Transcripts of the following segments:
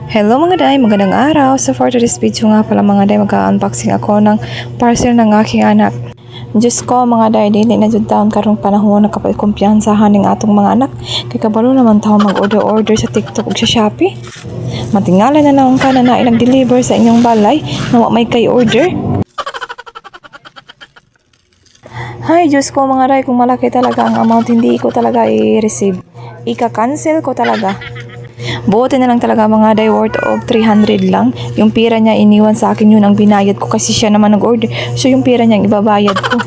Hello mga day, magandang araw. So for today's video nga pala mga day, mag-unboxing ako ng parcel ng aking anak. Diyos ko mga day, dili na dyan taon karong panahon na kapag kumpiyansahan ng atong mga anak. Kay kabalo naman taon mag-order sa TikTok o sa Shopee. Matingala na lang ka na nag-deliver sa inyong balay na may kay order. Hay, Diyos ko mga day, kung malaki talaga ang amount, hindi ko talaga i-receive. Ika-cancel ko talaga. Buti na lang talaga mga day, worth of 300 lang. Yung pira niya iniwan sa akin, yun ang binayad ko kasi siya naman nag-order. So yung pira niya ibabayad ko.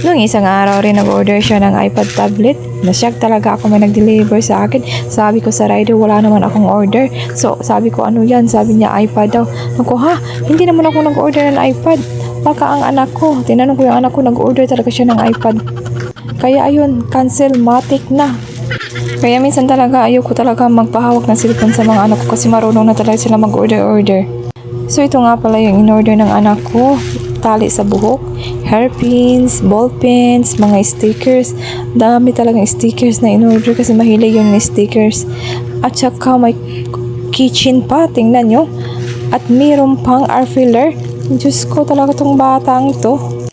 Noong isang araw rin nag-order siya ng iPad tablet. Nasyak talaga ako may nag-deliver sa akin. Sabi ko sa rider, wala naman akong order. So sabi ko, ano yan? Sabi niya iPad daw. Naku ha, hindi naman ako nag-order ng iPad. Baka ang anak ko. Tinanong ko yung anak ko, nag-order talaga siya ng iPad. Kaya ayun, cancel, matik na. Kaya minsan talaga ayoko talaga magpahawak ng cellphone sa mga anak ko kasi marunong na talaga sila mag-order. So ito nga pala yung in-order ng anak ko. Tali sa buhok, hairpins, ballpens, mga stickers. Dami talagang stickers na in-order kasi mahilig yun ng stickers. At saka may kitchen pa, tingnan nyo. At mayroon pang air filler. Diyos ko talaga tong batang to.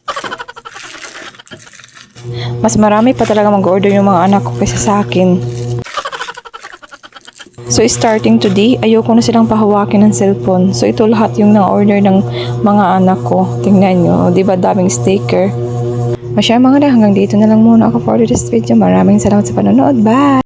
Mas marami pa talaga mag-order yung mga anak ko kaysa sa akin. So starting today, ayoko na silang pahawakin ng cellphone. So ito lahat yung na-order ng mga anak ko. Tingnan nyo, di ba daming sticker? Masya mga na, hanggang dito na lang muna ako for this video. Maraming salamat sa panonood. Bye!